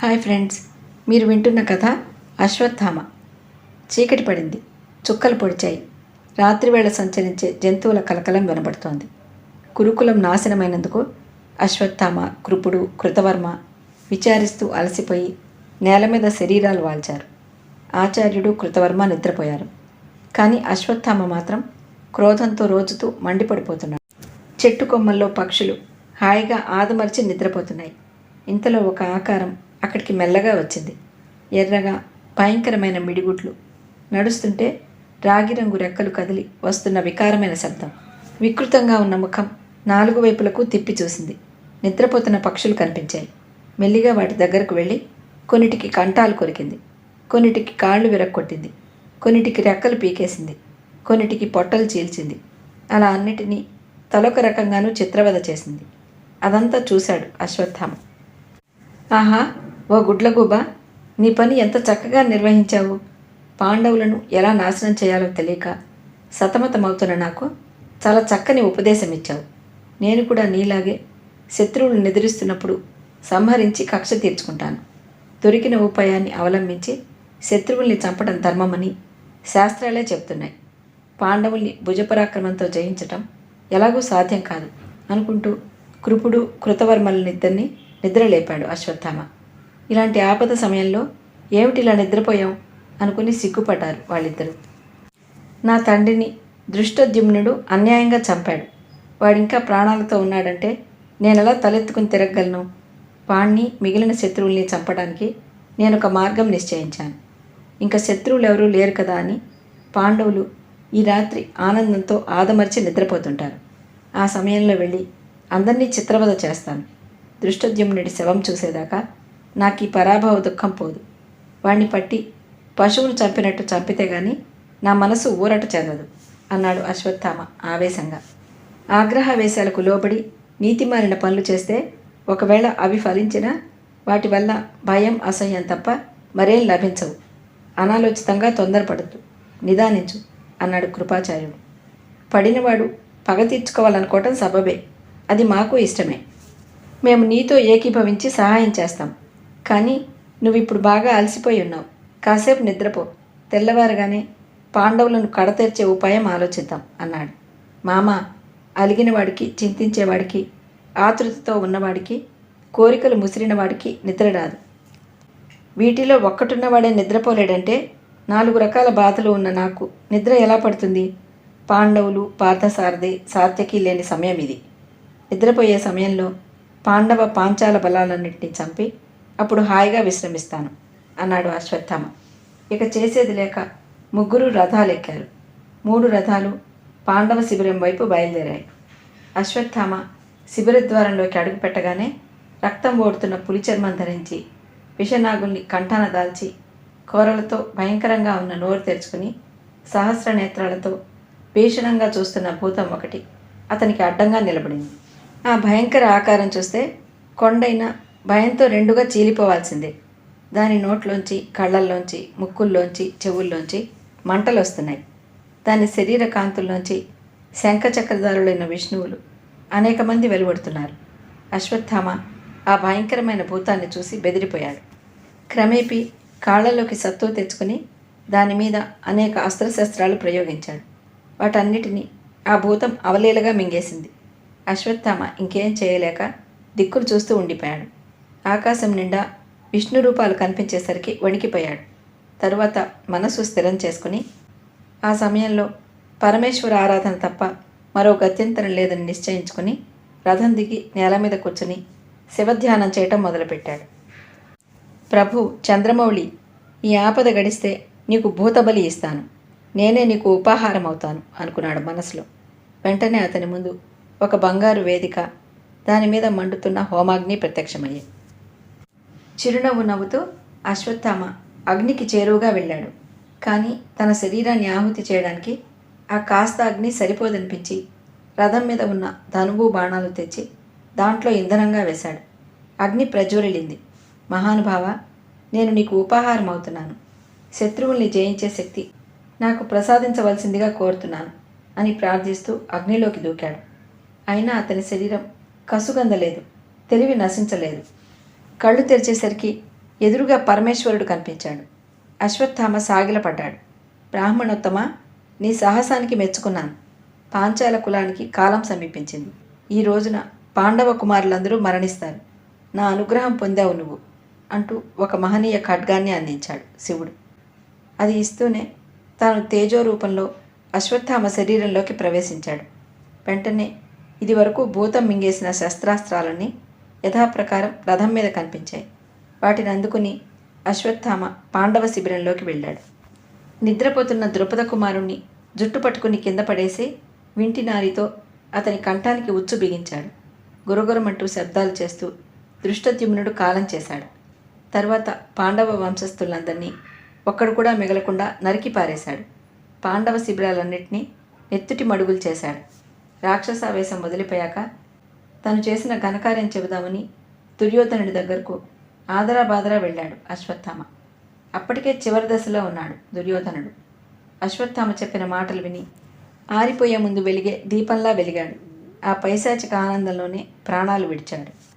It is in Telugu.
హాయ్ ఫ్రెండ్స్, మీరు వింటున్న కథ అశ్వత్థామ. చీకటి పడింది, చుక్కలు పొడిచాయి. రాత్రివేళ సంచరించే జంతువుల కలకలం వినబడుతోంది. కురుకులం నాశనమైనందుకు అశ్వత్థామ, కృపుడు, కృతవర్మ విచారిస్తూ అలసిపోయి నేల మీద శరీరాలు వాల్చారు. ఆచార్యుడు, కృతవర్మ నిద్రపోయారు. కానీ అశ్వత్థామ మాత్రం క్రోధంతో రోజుతూ మండిపడిపోతున్నాడు. చెట్టు కొమ్మల్లో పక్షులు హాయిగా ఆదమర్చి నిద్రపోతున్నాయి. ఇంతలో ఒక ఆకారం అక్కడికి మెల్లగా వచ్చింది. ఎర్రగా భయంకరమైన మిడిగుట్లు. నడుస్తుంటే రాగి రంగు రెక్కలు కదిలి వస్తున్న వికారమైన శబ్దం. వికృతంగా ఉన్న ముఖం నాలుగు వైపులకు తిప్పి చూసింది. నిద్రపోతున్న పక్షులు కనిపించాయి. మెల్లిగా వాటి దగ్గరకు వెళ్ళి కొన్నిటికి కంఠాలు కొరికింది, కొన్నిటికి కాళ్ళు విరక్కొట్టింది, కొన్నిటికి రెక్కలు పీకేసింది, కొన్నిటికి పొట్టలు చీల్చింది. అలా అన్నిటినీ తలొక రకంగానూ చిత్రవద చేసింది. అదంతా చూశాడు అశ్వత్థామ. ఆహా, ఓ గుడ్లగూబ, నీ పని ఎంత చక్కగా నిర్వహించావు. పాండవులను ఎలా నాశనం చేయాలో తెలియక సతమతమవుతున్న నాకు చాలా చక్కని ఉపదేశం ఇచ్చావు. నేను కూడా నీలాగే శత్రువులను నిద్రిస్తున్నప్పుడు సంహరించి కక్ష తీర్చుకుంటాను. దొరికిన ఉపాయాన్ని అవలంబించి శత్రువుల్ని చంపడం ధర్మమని శాస్త్రాలే చెప్తున్నాయి. పాండవుల్ని భుజపరాక్రమంతో జయించటం ఎలాగూ సాధ్యం కాదు అనుకుంటూ కృపుడు, కృతవర్మలనిద్దరినీ నిద్రలేపాడు అశ్వత్థామ. ఇలాంటి ఆపద సమయంలో ఏమిటిలా నిద్రపోయాం అనుకుని సిగ్గుపడ్డారు వాళ్ళిద్దరూ. నా తండ్రిని దృష్టద్యుమ్నుడు అన్యాయంగా చంపాడు. వాడింకా ప్రాణాలతో ఉన్నాడంటే నేనెలా తలెత్తుకుని తిరగలను? వాణ్ణి, మిగిలిన శత్రువుల్ని చంపడానికి నేనొక మార్గం నిశ్చయించాను. ఇంకా శత్రువులు ఎవరూ లేరు కదా అని పాండవులు ఈ రాత్రి ఆనందంతో ఆదమర్చి నిద్రపోతుంటారు. ఆ సమయంలో వెళ్ళి అందరినీ చిత్రవద చేస్తాను. దృష్టద్యుమ్నుడి శవం చూసేదాకా నాకు ఈ పరాభవ దుఃఖం పోదు. వాణ్ణి పట్టి పశువును చంపినట్టు చంపితే గాని నా మనసు ఊరట చెందదు అన్నాడు అశ్వత్థామ ఆవేశంగా. ఆగ్రహవేశాలకు లోబడి నీతిమాలిన పనులు చేస్తే ఒకవేళ అవి ఫలించినా వాటి వల్ల భయం, అసహ్యం తప్ప మరేం లభించవు. అనాలోచితంగా తొందరపడద్దు, నిదానించు అన్నాడు కృపాచార్యుడు. పడినవాడు పగ తీర్చుకోవాలనుకోవటం సబబే, అది మాకు ఇష్టమే. మేము నీతో ఏకీభవించి సహాయం చేస్తాం. కానీ నువ్విప్పుడు బాగా అలసిపోయి ఉన్నావు. కాసేపు నిద్రపో. తెల్లవారగానే పాండవులను కడతెర్చే ఉపాయం ఆలోచిద్దాం అన్నాడు. మామ, అలిగినవాడికి, చింతించేవాడికి, ఆతృతతో ఉన్నవాడికి, కోరికలు ముసిరిన వాడికి నిద్ర రాదు. వీటిలో ఒక్కటున్నవాడే నిద్రపోలేడంటే 4 రకాల బాధలు ఉన్న నాకు నిద్ర ఎలా పడుతుంది? పాండవులు, పార్థసారథి, సాత్యకి లేని సమయం ఇది. నిద్రపోయే సమయంలో పాండవ, పాంచాల బలాలన్నింటినీ చంపి అప్పుడు హాయిగా విశ్రమిస్తాను అన్నాడు అశ్వత్థామ. ఇక చేసేది లేక ముగ్గురు రథాలెక్కారు. 3 రథాలు పాండవ శిబిరం వైపు బయలుదేరాయి. అశ్వత్థామ శిబిరద్వారంలోకి అడుగు పెట్టగానే రక్తం ఓడుతున్న పులి చర్మం ధరించి, విషనాగుల్ని కంఠాన దాల్చి, కోరలతో భయంకరంగా ఉన్న నోరు తెరుచుకుని సహస్ర నేత్రాలతో భీషణంగా చూస్తున్న భూతం ఒకటి అతనికి అడ్డంగా నిలబడింది. ఆ భయంకర ఆకారం చూస్తే కొండైన భయంతో 2గా చీలిపోవాల్సిందే. దాని నోట్లోంచి, కళ్ళల్లోంచి, ముక్కుల్లోంచి, చెవుల్లోంచి మంటలు వస్తున్నాయి. దాని శరీర కాంతుల్లోంచి శంఖచక్రధారులైన విష్ణువులు అనేక మంది వెలువడుతున్నారు. అశ్వత్థామ ఆ భయంకరమైన భూతాన్ని చూసి బెదిరిపోయాడు. క్రమేపీ కాళ్లలోకి సత్తువ తెచ్చుకుని దాని మీద అనేక అస్త్రశస్త్రాలు ప్రయోగించాడు. వాటన్నిటినీ ఆ భూతం అవలీలగా మింగేసింది. అశ్వత్థామ ఇంకేం చేయలేక దిక్కులు చూస్తూ ఉండిపోయాడు. ఆకాశం నిండా విష్ణు రూపాలు కనిపించేసరికి వణికిపోయాడు. తరువాత మనసు స్థిరం చేసుకుని ఆ సమయంలో పరమేశ్వర ఆరాధన తప్ప మరో గత్యంతరం లేదని నిశ్చయించుకుని రథం దిగి నేల మీద కూర్చుని శివధ్యానం చేయటం మొదలుపెట్టాడు. ప్రభు చంద్రమౌళి, ఈ ఆపద గడిస్తే నీకు భూతబలి ఇస్తాను. నేనే నీకు ఉపాహారం అవుతాను అనుకున్నాడు మనసులో. వెంటనే అతని ముందు ఒక బంగారు వేదిక, దాని మీద మండుతున్న హోమాగ్ని ప్రత్యక్షమయ్యాయి. చిరునవ్వు నవ్వుతూ అశ్వత్థామ అగ్నికి చేరువుగా వెళ్ళాడు. కానీ తన శరీరాన్ని ఆహుతి చేయడానికి ఆ కాస్త అగ్ని సరిపోదనిపించి రథం మీద ఉన్న ధనువు, బాణాలు తెచ్చి దాంట్లో ఇంధనంగా వేశాడు. అగ్ని ప్రజ్వలిల్లింది. మహానుభావ, నేను నీకు ఉపాహారం అవుతున్నాను. శత్రువుల్ని జయించే శక్తి నాకు ప్రసాదించవలసిందిగా కోరుతున్నాను అని ప్రార్థిస్తూ అగ్నిలోకి దూకాడు. అయినా అతని శరీరం కసుగందలేదు, తెలివి నశించలేదు. కళ్ళు తెరిచేసరికి ఎదురుగా పరమేశ్వరుడు కనిపించాడు. అశ్వత్థామ సాగిలపడ్డాడు. బ్రాహ్మణోత్తమ, నీ సాహసానికి మెచ్చుకున్నాను. పాంచాల కులానికి కాలం సమీపించింది. ఈ రోజున పాండవ కుమారులందరూ మరణిస్తారు. నా అనుగ్రహం పొందావు నువ్వు అంటూ ఒక మహనీయ ఖడ్గాన్ని అందించాడు శివుడు. అది ఇస్తూనే తాను తేజో రూపంలో అశ్వత్థామ శరీరంలోకి ప్రవేశించాడు. వెంటనే ఇది వరకు భూతం మింగేసిన శస్త్రాస్త్రాలన్నీ యథాప్రకారం రథం మీద కనిపించాయి. వాటిని అందుకుని అశ్వత్థామ పాండవ శిబిరంలోకి వెళ్ళాడు. నిద్రపోతున్న ద్రుపద కుమారుణ్ణి జుట్టు పట్టుకుని కింద పడేసి వింటినారితో అతని కంఠానికి ఉచ్చు బిగించాడు. గురగురమంటూ శబ్దాలు చేస్తూ దృష్టద్యుమ్నుడు కాలం చేశాడు. తర్వాత పాండవ వంశస్థులందరినీ ఒక్కడు కూడా మిగలకుండా నరికి పారేశాడు. పాండవ శిబిరాలన్నింటినీ నెత్తుటి మడుగులు చేశాడు. రాక్షసావేశం వదిలిపోయాక తను చేసిన ఘనకార్యం చెబుదామని దుర్యోధనుడి దగ్గరకు ఆదరాబాదరా వెళ్ళాడు అశ్వత్థామ. అప్పటికే చివరి దశలో ఉన్నాడు దుర్యోధనుడు. అశ్వత్థామ చెప్పిన మాటలు విని ఆరిపోయే ముందు వెలిగే దీపంలా వెలిగాడు. ఆ పైశాచిక ఆనందంలోనే ప్రాణాలు విడిచాడు.